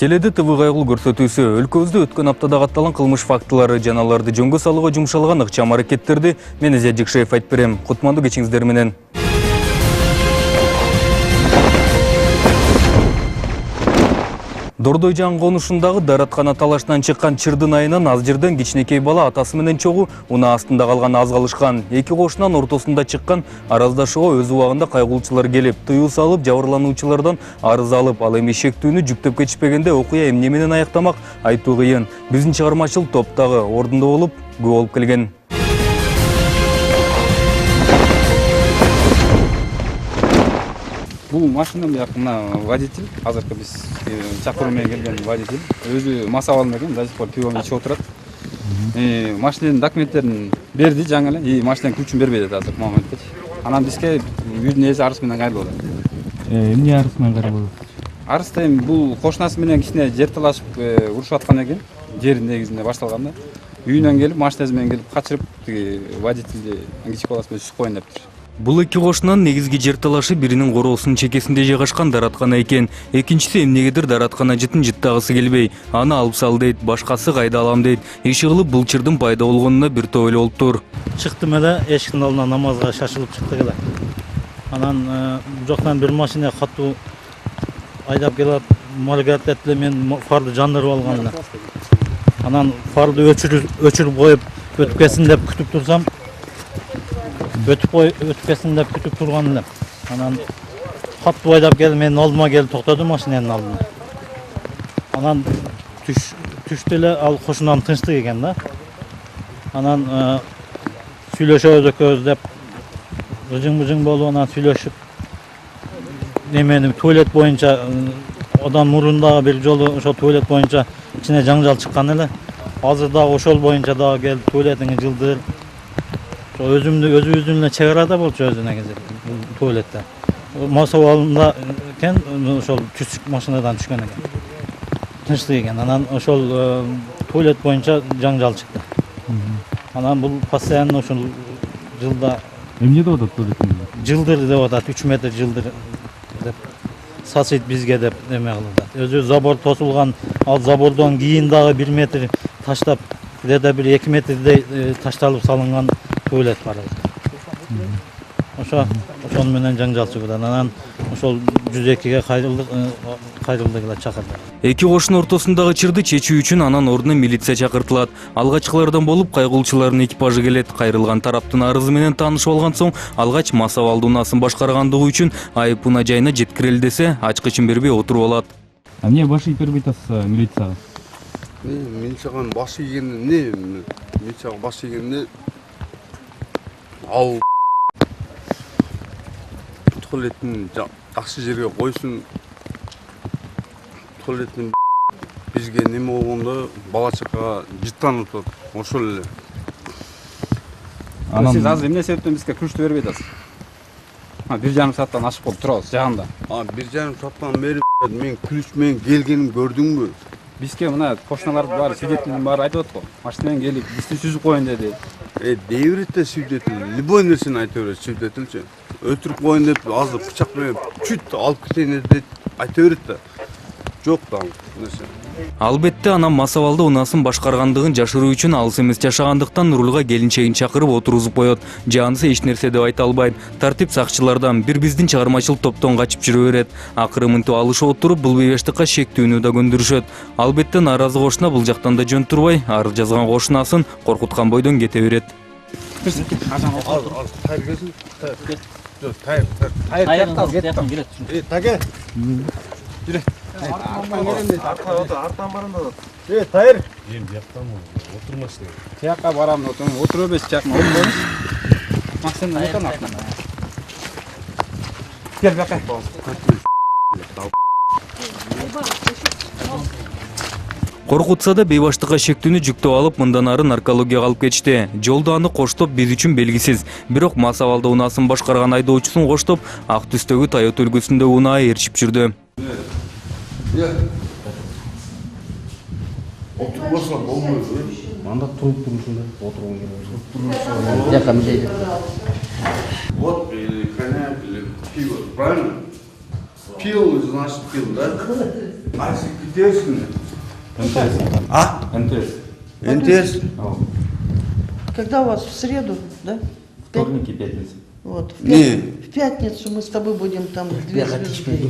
Теледе ТВ кайгылуу көрсөтүүсү өлкөбүздө өткөн аптада катталган кылмыш фактылары жана аларды жөнгө салууга жумшалган ыкчам аракеттерди мен Изя Жикшеев айтып берем. Кутмандуу кечиңиздер менен. Дордой жаң конушундагы дараткана талаштан чыккан чырдын айынан аз жерден кичинекей бала атасы менен чогуу унаа астында калган аз калышкан. Эки кошунан ортосунда чыккан араздашууга өз убагында кайгылуучулар келип, тыюу салып, жабырлануучулардан арыз алып, ал эми шектүүнү жүктөп кетишпегенде окуя эмне менен аяктамак айтуу кыйын. Биздин чыгармачыл топ дагы ордунда болуп, күбө болуп келген. Бул машина мына водитель, азыркы биз чакыруу менен келген водитель. Өзү мас абалында экен, до сих пор пивону ичип отурат. Машинанын документтерин берди жаңы эле, машинанын күчүн бербей атат азыр моментте. Анан бизге үйдүн ээси арыз менен кайрылып атат. Эмне арыз менен кайрылып? Арызда эми бул кошунасы менен кичине жер талашып урушуп аткан экен, жерин негизинде башталганда. Үйүнөн келип, машинасы менен келип качырып, водительди кичик баласы менен түшүп коюн дептир. Бул эки кошунан негизги жер талашы биринин короосунун чекесинде жайгашкан дараткана экен. Экинчиси эмнегедир дараткана жытын жыттагысы келбей, аны алып сал дейт, башкасы кайда алам дейт. Иши кылып бул чырдын пайда болгонуна бир топ эле болуптур. Чыктым эле, эшиктин алдына намазга шашылып чыктык эле. Анан жоктан бир машина катуу айдап келип, малгаттет эле мен фарды жандырып алган эле. Анан фарды өчүрүп коюп, өтүп кетсин деп күтүп турсам, өтүп кетсин деп күтүп турган элем. Анан катуу айдап келип, менин алдыма келип токтоду машинанын алдына. Анан түштү эле, ал кошунам тынчтык экен да. Анан сүйлөшөбүз экөөбүз деп ыжың-быжың болуп, анан сүйлөшүп немени туалет боюнча одан мурун дагы бир жолу ошо туалет боюнча кичине жаңжал чыккан эле. Азыр дагы ошол боюнча дагы келип туалетиңи жылдыр. Өзүбүздүн эле чек арада болчу өзү негизи туалетте. Мас абалында экен, ошол түшүк машинадан түшкөн экен. Тынчтык экен. Анан ошол туалет боюнча жаңжал чыкты. Анан бул постоянно ошол жылда Эмне деп атат туалетин? Жылдыр деп атат, 3 метр жылдыр деп сасыйт бизге деп эме кылды. Өзү забор тосулган, ал забордон кийин дагы 1 метр таштап, где-то бир 2 метрдей ташталып салынган туалет бар. Ошон менен жаңжал чыгып, анан ошол 102-ге кайрылдык эле чакырдык. Эки кошунун ортосундагы чырды чечүү үчүн анан ордуна милиция чакыртылат. Алгачкылардан болуп кайгылуучулардын экипажы келет. Кайрылган тараптын арызы менен таанышып алган соң, алгач мас абалды унаасын башкаргандыгы үчүн айып унаа жайына жеткирели десе, ачкычын бербей отуруп алат. Эмне баш ийип бербей атасыз милицияга? Милицияга баш ийгенде милицияга баш ийгенде ал туалеттин жакшы жерге койсун, туалеттин бизге неме болгондо бала чакага жыттанып атат, ошол эле. Сиз азыр эмне себептен бизге күчтү бербей атасыз? 1,5 сааттан ашып болуп турабыз жагында. 1,5 сааттан бери мен күлүш менен келгенин көрдүңбү? Бизге мына кошуналардын баары, свидетелдин баары айтып атат го. Машина менен келип, бизди сүзүп коюн деди. Дей берет да свидетель, любой нерсени айта берет свидетельчи. Өтүрүп коюн деп азыр бычак менен чүт алып кетейин деп айта берет да. Жок да нерсе. Албетте анан мас абалда унаасын башкаргандыгын жашыруу үчүн алыс эмес жашагандыктан рулга келинчегин чакырып отургузуп коет. Жанысы эч нерсе деп айта албайт. Тартип сакчылардан бир биздин чыгармачыл топтон качып жүрө берет. Акыры мынтип алышып отуруп, бул бейбаштыкка шектүүнү да көндүрүшөт. Албетте нааразы кошуна бул жактан да жөн турбай, арыз жазган кошунасын коркуткан бойдон кете берет. Артан барында да. Тайыр. Эми жактамы? Отурмаш деп. Тияка барам деп отурмун. Отуруп бербес жакма, отуруңуз. Максим отурма. Кел бака. Коркутса да бейбаштыкка шектүүнү жүктөп алып, мындан ары наркологияга алып кетишти. Жолдо аны коштоп биз үчүн белгисиз. Бирок мас абалда унаасын башкарган айдоочусун коштоп, ак түстөгү Toyota үлгүсүндө унаа ээрчип жүрдү. Отурбаса болбойт. Анда туруп турушунда отурган керек. Жакка милейди. Вот коньяк или пиво, правильно? Пил, значит пил, да? Qaysi bitersin? МТС. А? МТС. МТС? Когда у вас? В среду, да? Вторник и пятница. Вот. Не. В пятницу мы с тобой будем там две звезды.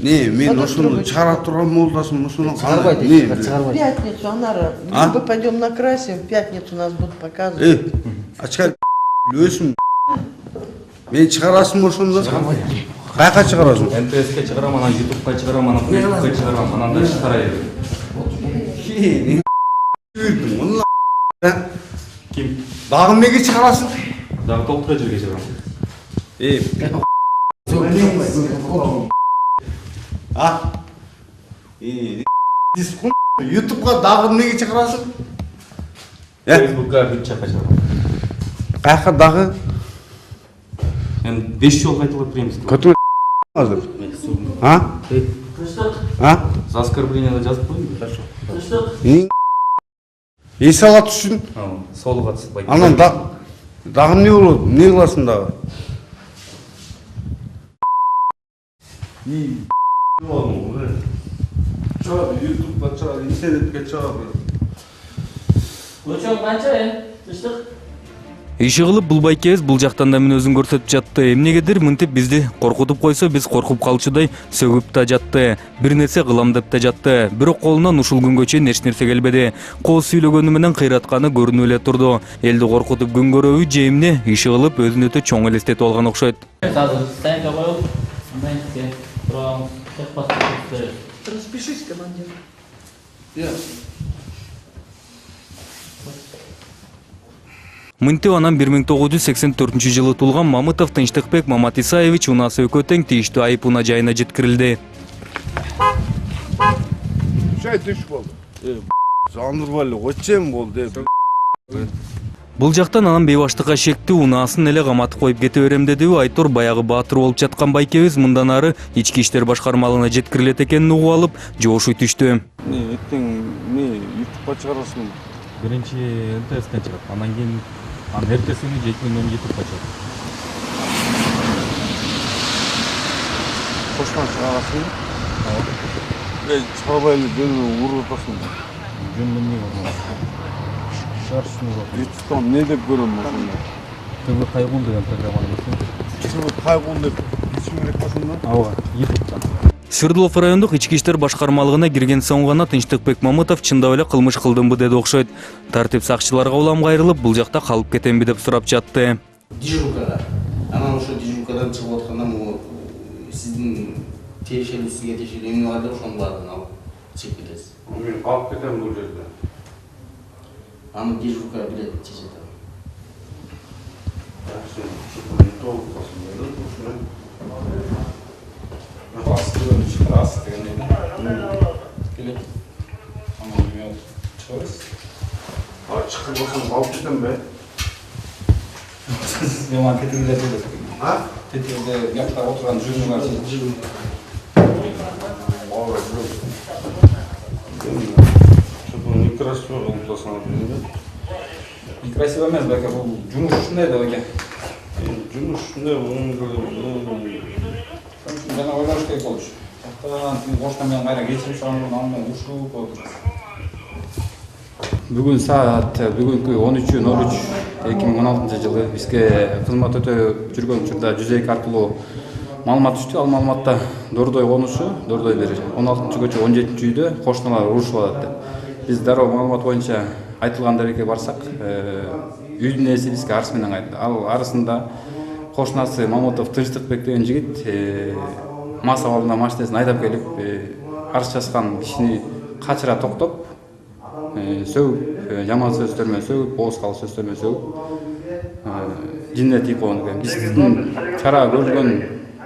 Не, мен Подожди, ушуну трубочку. чыгарып турган молдасым ушуну. В пятницу, Анара, А? мы пойдем накрасим, в пятницу нас будут показывать. Ачкар өзүм. Мен чыгарасым ошондо. Каяка чыгарасың? МТСке чыгарам, анан ютубка чыгарам, анан фейсбукка чыгарам, анан дальше тарай берем. Үйрдүм. Мына Ким? дагы эмнеге чыгарасың? Дагы толтура жерге чыгарам. А? Дискон ютубка дагы эмнеге чыгарасың? Фейсбукка бир чакка чыгарам. Каяка дагы? Эми 5 жолу кайталап беребиз. Көтүн азыр. А? А? За оскорбление жазып коеюнбу? Хорошо. Эс алат үчүн Солуга атсызбайт. анан дагы эмне болот? Эмне кыласың дагы? Чыгат, ютубка чыгат, интернетке чыгат. Өлчөм канча тыштык? Иши кылып бул байкебиз бул жактан да мен өзүн көрсөтүп жатты. Эмнегедир мынтип бизди коркутуп койсо, биз коркуп калчудай сөгүп да жатты. Бир нерсе кылам деп да жатты. Бирок колунан ушул күнгө чейин эч нерсе келбеди. Кооз сүйлөгөнү менен кыйратканы көрүнүп эле турду. Элди коркутуп күн көрөбү же эмне? Иши кылып өзүн өтө чоң элестетип алган окшойт. Азыр стенка коюп, андан кийин турам, чек басып. Распишись, командир. Мынтип анан 1984-жылы туулган Мамытов Тынчтыкбек Маматисаевич унаасы экөө тең тийиштүү айып унаа жайына жеткирилди. Чай түш болду. Жандырбайлы очем болду деп. Бул жактан анан бейбаштыкка шектүү унаасын эле каматып коюп кете берем дедиби Айтор баягы баатыр болуп жаткан байкебиз мындан ары ички иштер башкармалыгына жеткирилет экенин угуп алып жоошуй түштү. Эттең ютубка чыгарасың? Биринчи МТСтен чыгат, анан кийин эртеси күнү жети менен ютубка чыгат. Коштан чыгарасың? Чыгарбай эле жөнүнөн уруп атасың. Жөн эмне болду? Ютубтан эмне деп көрөм ошондо? ТВ кайгул деген программаны көрсөм. Кайгул деп ичим керек ошондо? Ооба, ютубтан. Свердлов райондук ички иштер башкармалыгына кирген соң гана Тынчтыкбек Мамытов чындап эле кылмыш кылдымбы деди окшойт. Тартип сакчыларга улам кайрылып, бул жакта калып кетемби деп сурап жатты. Дежуркага. Анан ошо дежуркадан чыгып атканда могу сиздин тиешелүү сизге тиешелүү эмне бар деп ошонун баарын алып чыгып кетесиз. Мен калып кетем бул жерде. Аны дежурка билет чечет. Чыгып болсоң калып кетем бе? Маған кеткенде А? кеткенде якта отырған жүргің бар. Ооба, жок. Что-то некрасиво болуптасың. Некрасиво емес, бәке, бұл жұмыс ушундай да бәке. Жумуш ушундай Жана ойлош керек болуш. Жактан коштан менен кайра кечирип чыгам, андан ушуп отур. Бүгүн саат бүгүнкү 13:03 2016 жылы бизге кызмат өтөп жүргөн учурда 102 аркылуу маалымат түштү. Ал маалыматта Дордой конушу, Дордой бери 16-көчө 17-үйдө кошуналар урушуп атат деп. Биз дароо маалымат боюнча айтылган дарекке барсак, үйдүн ээси бизге арыз менен кайтты. Ал арызында кошунасы Мамытов Тынчтыкбек деген жигит мас абалында машинесин айдап келип, арыз жазган кишини качыра токтоп, сөгүп, жаман сөздөр менен сөгүп, оозкалы сөздөр менен сөгүп, жине тийип койгон экен. Биздин чара көрүлгөн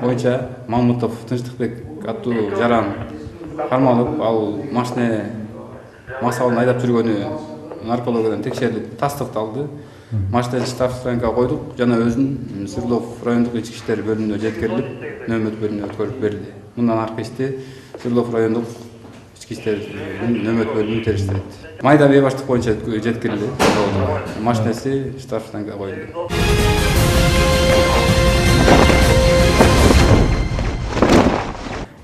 боюнча Мамытов Тынчтыкбек аттуу жаран кармалып, ал машина мас абалында айдап жүргөнү наркологиядан текшерилип тастыкталды. Машина штрафтанга койдук жана өзүн Свердлов райондук ички иштер бөлүмүнө жеткирилип, нөмөт бөлүмүнө өткөрүп берди. Мындан аркы ишти Свердлов райондук ички иштер нөмөт бөлүмүнө териштирет. Майда бейбаштык боюнча жеткирилди. Машинеси штрафтанга коюлду.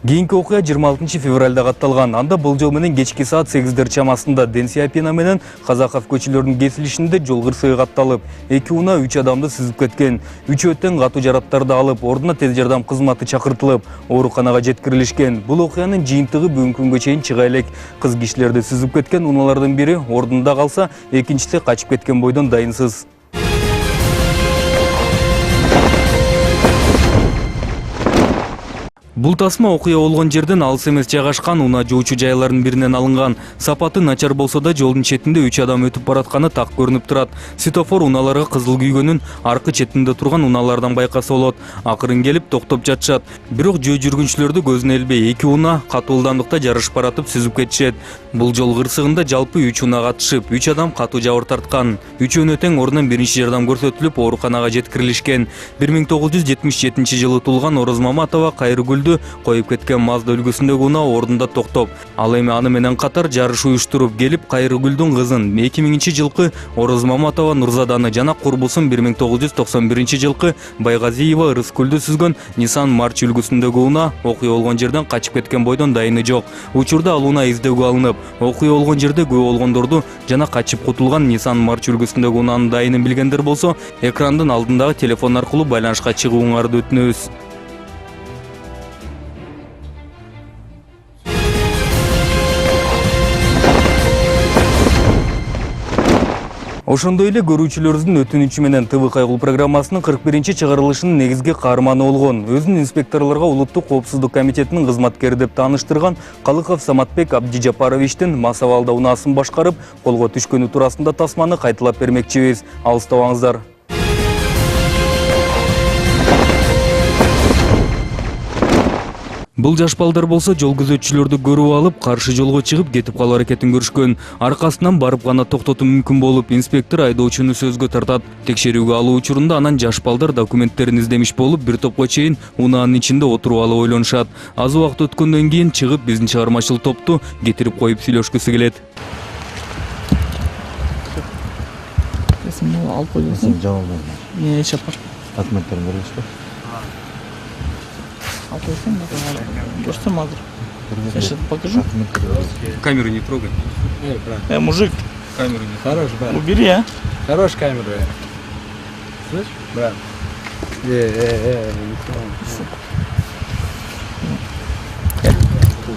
Кийинки окуя 26 февралда катталган. Анда бул жол менен кечки саат 8 чамасында Ден Сяопин менен Казаков көчөлөрүнүн кесилишинде жол кырсыгы катталып, 2 унаа 3 адамды сүзүп кеткен. 3 өтөн катуу жараттарды алып, ордуна тез жардам кызматы чакыртылып, ооруканага жеткирилишкен. Бул окуянын жыйынтыгы бүгүнкү күнгө чейин чыга элек. Кыз кишилерди сүзүп кеткен унаалардын бири ордунда калса, экинчиси качып кеткен бойдон дайынсыз. Бул тасма окуя болгон жерден алыс эмес жайгашкан унаа жоочу жайлардын биринен алынган. Сапаты начар болсо да жолдун четинде 3 адам өтүп баратканы так көрүнүп турат. Светофор унааларга кызыл күйгөнүн аркы четинде турган унаалардан байкаса болот. Акырын келип токтоп жатышат. Бирок жөө жүргүнчүлөрдү көзүнө илбей 2 унаа катуу ылдамдыкта жарышып баратып сүзүп кетишет. Бул жол кырсыгында жалпы 3 унаа катышып, 3 адам катуу жабыр тарткан. Үчөөнө тең ордунан биринчи жардам көрсөтүлүп, ооруканага жеткирилишкен. 1977 жылы туулган Ороз Маматова Кайрыгүлдү коюп кеткен Мазда үлгүсүндөгү унаа ордунда токтоп, ал эми аны менен катар жарыш уюштуруп келип Кайрыгүлдүн кызын 2000 жылкы Ороз Маматова Нурзаданы жана курбусун 1991 жылкы Байгазиева Ырыскүлдү сүзгөн Nissan March үлгүсүндөгү унаа окуя болгон жерден качып кеткен бойдон дайыны жок. Учурда ал унаа издөөгө алынып, окуя болгон жерде күбө болгондорду жана качып кутулган Nissan March үлгүсүндөгү унаанын дайынын билгендер болсо, экрандын алдындагы телефон аркылуу байланышка чыгууңарды өтүнөбүз. Ошондой эле көрүүчүлөрүбүздүн өтүнүчү менен ТВ Кайгыл программасынын 41-чи чыгарылышынын негизги каарманы болгон, өзүн инспекторлорго Улуттук коопсуздук комитетинин кызматкери деп тааныштырган Калыков Саматбек Абдижапаровичтин мас абалда унаасын башкарып, колго түшкөнү туурасында тасманы кайталап бермекчибиз. Алыстабаңыздар. Бул жаш балдар болсо жол күзөтчүлөрдү көрүп алып, каршы жолго чыгып кетип калуу аракетин көрүшкөн. Аркасынан барып гана токтотуу мүмкүн болуп, инспектор айдоочуну сөзгө тартат. Текшерүүгө алуу учурунда анан жаш балдар документтерин издемиш болуп, бир топко чейин унаанын ичинде отуруп алып ойлонушат. Аз убакыт өткөндөн кийин чыгып биздин чыгармачыл топту кетирип коюп сүйлөшкүсү келет. Алып койдуңуз. Жабыл берме. Эмне чапар? Документтерин бересизби? Görсем азыр. Я сейчас покажу. Камеру не трогай. Мужик. Камеру не Хорош, брат. Убери, а. Хорош камеру. Слышь, брат?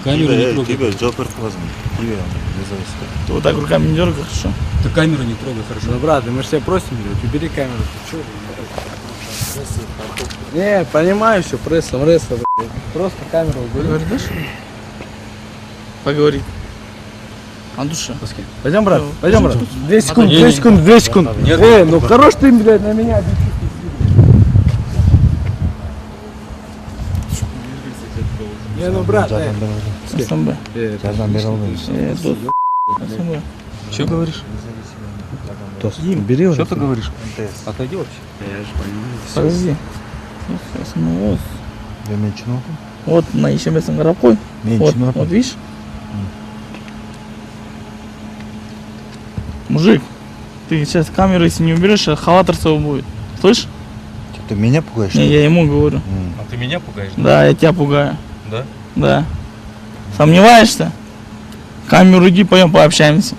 Камеру не трогай. Тебе жопер классный. Тебе Ты вот так руками не дергай, хорошо? Ты камеру не трогай, хорошо. Ну, брат, мы же тебя просим, блядь, убери камеру. Ты чё? Не, понимаю, все, прессом, блядь. Просто камеру убери. Говоришь? Поговори. От души. Пойдем, брат, пойдем, брат. 2 секунды, 2 секунды, 2 секунды. Ну хорош ты, блядь, на меня. Не, ну, брат, СМБ. Жардам бере албайбыз. Дос. СМБ. Что говоришь? Бери уже. Что ты говоришь? Отойди вообще. Подожди. СМБ. Мен чын окуйм. Вот на ишемесин карап кой. Мен Вот, чын окуйм. вот видишь? Мужик, ты сейчас камеру, если не уберешь, халатор свой будет. Слышь? Ты меня пугаешь? Не, я ему говорю. А ты меня пугаешь? Да, я тебя пугаю. Да? Да. Сомневаешься? Камеру иди, пойдем пообщаемся.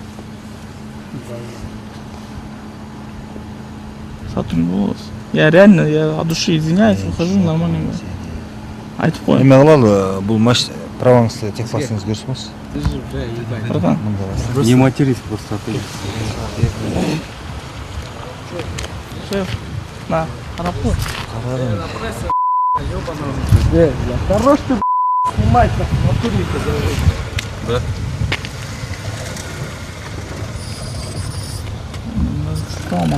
Сотрудник голос. Я реально, я от души извиняюсь, ухожу, нормально говорю. Айтып қой. Эме кылалы, бул праваңызды техпаспортуңуз көрсөңүз. Братан. Не матерись, просто отойди. Шеф, на, қарап қой. Хорош ты, снимать, натурника. Да? Мама,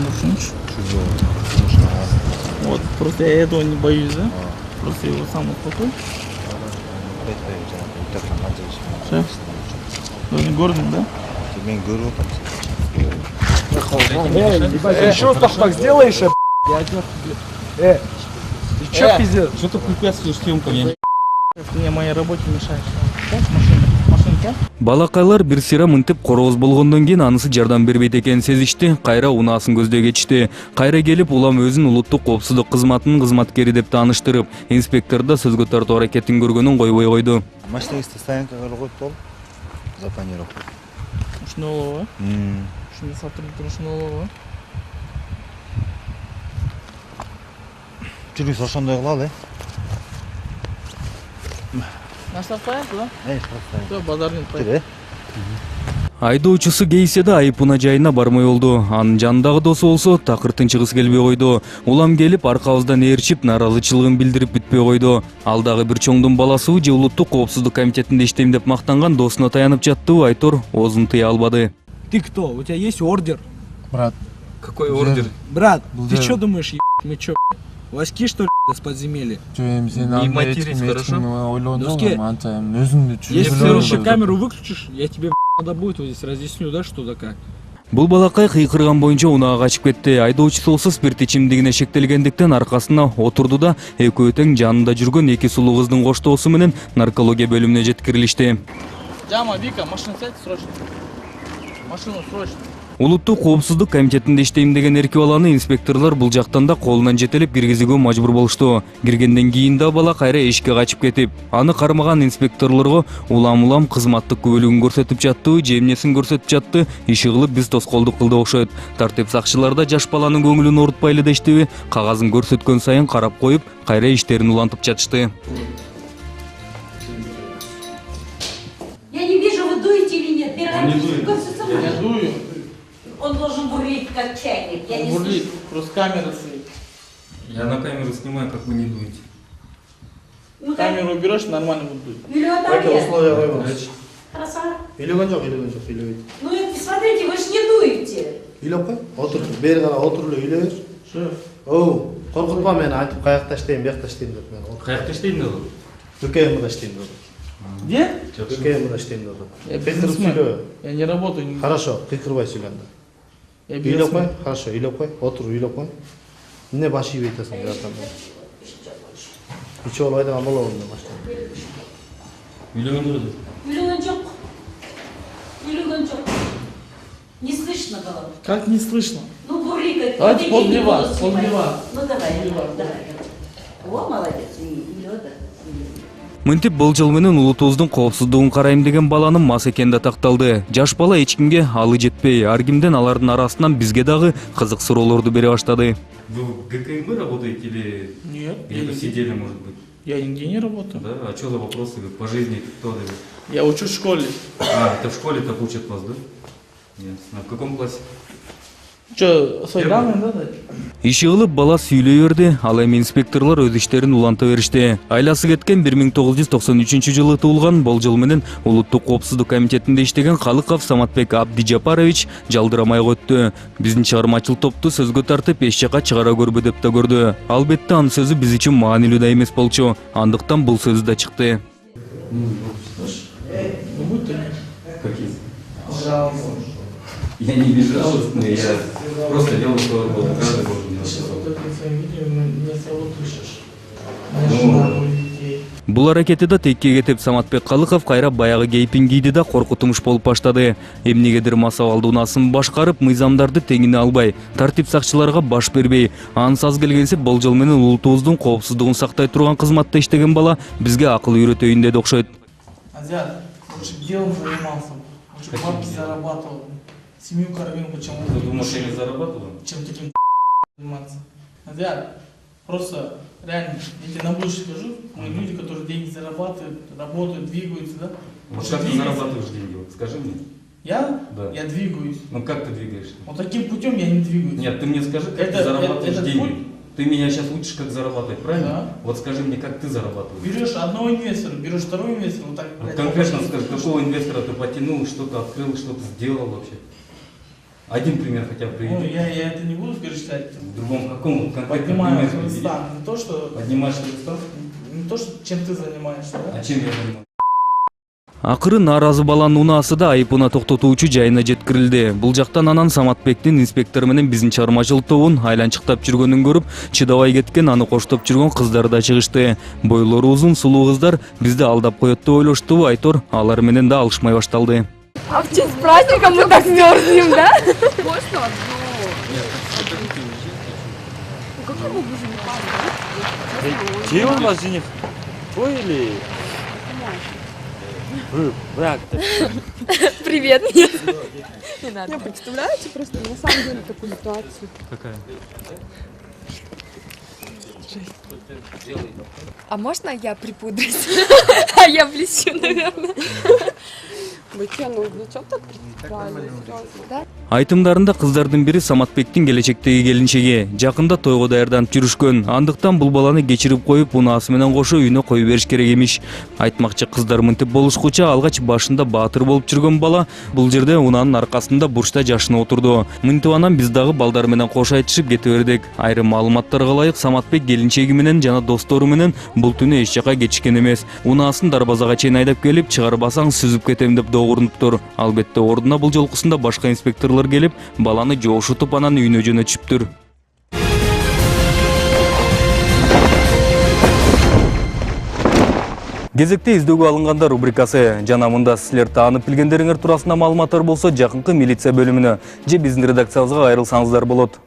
вот, просто я этого не боюсь, да? Просто его сам успокой. Шеф, вы не гордый, да? Мен көрүп атам. Еще так сделаешь, я ты чё пиздец? Что ты препятствуешь съемкам? Ты мне моей работе мешаешь. Хочешь машину? Машину экен. Балакайлар бир сыйра мынтип корооз болгондон кийин анысы жардам бербейт экенин сезишти. Кайра унаасын көздөй кетишти. Кайра келип улам өзүн улуттук коопсуздук кызматынын кызматкери деп тааныштырып, инспектор да сөзгө тартуу аракетин көргөнүн койбой койду. Машинисти стоянкага койуп бол. За планировку. Ушуну болобу? Ушуну сатып турушуну болобу? Жүрүңүз ошондой кылалы. Наштап коелу, да? Просто. Всё, базардын коелу. Жүр, Айдоочусу кейсе да айыппуна жайына бармай болду. Анын жанындагы досу болсо такыр тынчыгысы келбей койду. Улам келип аркабыздан ээрчип наразычылыгын билдирип бүтпөй койду. Ал дагы бир чоңдун баласыбы же улуттук коопсуздук комитетинде иштейм деп мактанган досуна таянып жаттыбы Айтор оозун тыя албады. Ты кто? У тебя есть ордер? Брат. Какой ордер? Брат, ты Бузер. что думаешь, мы что, васьки что ли с подземелья? Не матерись, хорошо? Доске, если следующую камеру выключишь, я тебе надо будет вот здесь разъясню, да, что да как. Бул балакай кыйкырган боюнча унаага качып кетти. Айдоочусу болсо спирт ичимдигине шектелгендиктен аркасына отурду да экөө тең жанында жүргөн эки сулуу кыздын коштоосу менен наркология бөлүмүнө жеткирилишти. Джама, Вика, машину сядь срочно. Машину срочно. Улуттук коопсуздук комитетинде иштейм деген эрки баланы инспекторлор бул жактан да колунан жетелеп киргизүүгө мажбур болушту. Киргенден кийин да бала кайра эшикке качып кетип, аны кармаган инспекторлорго улам кызматтык күбөлүгүн көрсөтүп жаттыбы, же эмнесин көрсөтүп жатты, иши кылып биз тоскоолдук кылды окшойт. Тартип сакчылар да жаш баланын көңүлүн оорутпай эле дештиби, кагазын көрсөткөн сайын карап коюп, кайра иштерин улантып жатышты. Я не вижу, вы дуете или нет. Я дую. Он должен бурлить, как чайник. Я не Бурлит, слышу. просто камера стоит. Я на камеру снимаю, как вы не дуете. Ну, Камеру уберешь, нормально будет дуть. Или вот так я. Хорошо. Ну, и смотрите, вы же не дуете. Үйлеп қой, отыр, бері қара отыр еле бер. Оу, қорқытпа мені, айтып қаяқта іштеймін, бияқта іштеймін деп мен. Каяқта иштейм деді? Түркияда іштеймін деді. Где? Түркияда іштеймін деді. Я Қиқырып бизнесмен. сөйле. Я не работаю. нигде. Хорошо, қиқырбай сөйлеңді. Я Үйлеп қой, бизнесмен. хорошо, үйлеп қой, отыр, үйлеп қой. Не баш иіп айтасың, жартам. Ичі ол айдаған бола олында баштан. Үйлеген деді? Миллион жоқ. Миллион жоқ. Не слышно было. Как не слышно? Ну, бурли как. Давайте Вот пол эти не лева, буду пол снимать. лева. Ну, давай, Пол лева. давай. О, молодец. И лёда. Мынтип болжол менен улутубуздун коопсуздугун карайм деген баланын мас экени да такталды. Жаш бала эч кимге алы жетпей, ар кимден алардын арасынан бизге дагы кызык суроолорду бере баштады. Вы в ГКМБ работаете или Нет. где-то сидели, может быть? Я нигде не работаю. Да? А что за вопросы по жизни? Кто дает? Я учусь в школе. А, это в школе так учат вас, да? Нет. А в каком классе? Что, свои данные, да, дать? Иши кылып бала сүйлөй берди, ал эми инспекторлор өз иштерин уланта беришти. Айласы кеткен 1993 жылы туулган болжол менен улуттук коопсуздук комитетинде иштеген Калыков Саматбек Абдижапарович жалдырамай өттү. Биздин чыгармачыл топту сөзгө тартып эч жака чыгара көрбө деп да көрдү. Албетте анын сөзү биз үчүн маанилүү да эмес болчу. Андыктан бул сөзү да чыкты. Ну, будь ты. Какие? Пожалуйста. Я не безжалостный, я просто делаю свою работу. Каждый должен делать Сейчас свою вот работу. это своим видео меня сразу слышишь. Ну, Моя жена, моих детей. Бул аракети да текке кетип Саматбек Калыков кайра баягы кейпин кийди да коркутумуш болуп баштады. Эмнегедир мас абалды унасын башкарып, мыйзамдарды теңине албай, тартип сакчыларга баш бербей, ансыз келгенсе болжол менен улутубуздун коопсуздугун сактай турган кызматта иштеген бала бизге акыл үйрөтөйүн деди окшойт. Азиат, лучше бы делом занимался, лучше бы бабки зарабатывал. Семью кормил бы, чем Ты думаешь, я не зарабатываю? чем таким заниматься. Азиат, просто реально, я тебе на будущее скажу, мы люди, которые деньги зарабатывают, работают, двигаются, да? Вот Лучше как ты двигайся. зарабатываешь деньги? Вот скажи мне. Я? Да. Я двигаюсь. Ну как ты двигаешься? Вот таким путем я не двигаюсь. Нет, ты мне скажи, как Это- ты зарабатываешь этот деньги. путь? Ты меня сейчас учишь, как зарабатывать, правильно? Да. Вот скажи мне, как ты зарабатываешь. Берешь одного инвестора, берешь второго инвестора, вот так, Вот блядь, конкретно по-быстрому. скажи, какого инвестора ты потянул, что-то открыл, что-то сделал вообще? Один пример хотя бы Ну, приведи. я это не буду перечислять. В другом каком конкретном Поднимаю примере приведи. Казахстан. Не то, что, Поднимаешь Казахстан? не то, что чем ты занимаешься, да? А чем я занимаюсь? Акыры нааразы баланын унаасы да айыпына токтотуучу жайына жеткирилди. Бул жактан анан Саматбектин инспектор менен биздин чыгармачылык тобун айланчыктап жүргөнүн көрүп, чыдабай кеткен аны коштоп жүргөн кыздар да чыгышты. Бойлору узун, сулуу кыздар бизди алдап коет деп ойлоштубу Айтор, алар менен да алышмай башталды. А в честь праздника мы так мерзнем, да? Можно одно. Какой был бы жених? Где у вас жених? Твой или... Брак. Привет, нет. Не надо. Представляете просто на самом деле такую ситуацию? Какая? А можно я припудрюсь? А я блещу, наверное. Вы что, ну зачем так правильно, серьезно, да? Айтымдарында кыздардын бири Саматбектин келечектеги келинчеги. Жакында тойго даярданып жүрүшкөн. Андыктан бул баланы кечирип коюп, унаасы менен кошо үйүнө кое бериш керек эмиш. Айтмакчы кыздар мынтип болушкуча алгач башында баатыр болуп жүргөн бала бул жерде унаанын аркасында бурчта жашынып отурду. Мынтип анан биз дагы балдар менен кош айтышып кете бердик. Айрым маалыматтарга ылайык Саматбек келинчеги менен жана достору менен бул түнү эч жака кетишкен эмес. Унаасын дарбазага чейин айдап келип, чыгарбасаң сүзүп кетем деп догурундуптур. Албетте ордуна бул жолкусунда башка инспекторлор келип, баланы жоошутуп анан үйүнө жөнөтүшүптүр. Кезекте издөөгө алынгандар рубрикасы. Жана мында силер таанып билгендериңер туурасында маалыматтар болсо, жакынкы милиция бөлүмүнө же биздин редакциябызга кайрылсаңыздар болот.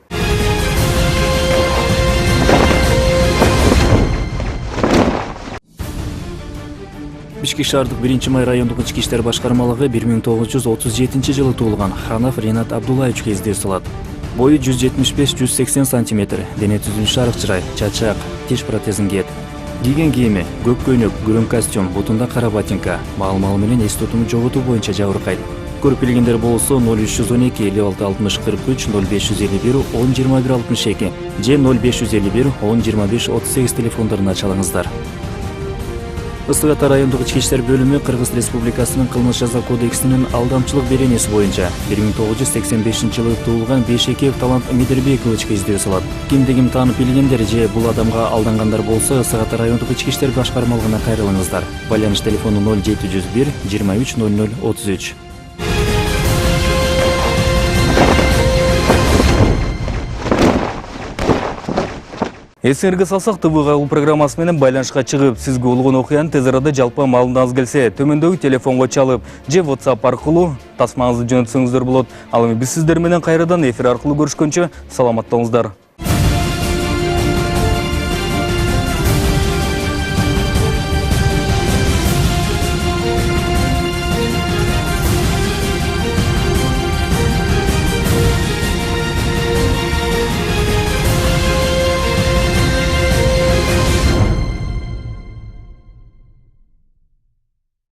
Бишкек шаардык 1-май райондук ички иштер башкармалыгы 1937-жылы туулган Ханов Ренат Абдуллаевичке издөө салат. Бою 175-180 см, дене түзүлүшү арык чырай, чачак, тиш протезин кийет. Кийген кийими көк көйнөк, күрөң костюм, бутунда кара ботинка, маал менен эс тутуму жоготуу боюнча жабыркайт. Көрүп билгендер болсо 0312 56 60 43 0551 10 21 62 же 0551 10 25 38 телефондорун чалыңыздар. Ысык Ата райондук ички иштер бөлүмү Кыргыз Республикасынын кылмыш жаза кодексинин алдамчылык беренеси боюнча 1985-жылы туулган Бейшекеев Талант Медербековичке издөө салат. Кимди-ким таанып билгендер же бул адамга алдангандар болсо Ысык Ата райондук ички иштер башкармалыгына кайрылыңыздар. Байланыш телефону 0701 23 00 33. Эсиңерге салсак, ТВ программасы менен байланышка чыгып, сизге болгон окуянын тез арада жалпы маалымдаңыз келсе, төмөндөгү телефонго чалып, же WhatsApp аркылуу тасмаңызды жөнөтсөңүздөр болот. Ал эми биз сиздер менен кайрадан эфир аркылуу көрүшкөнчө саламат болуңуздар.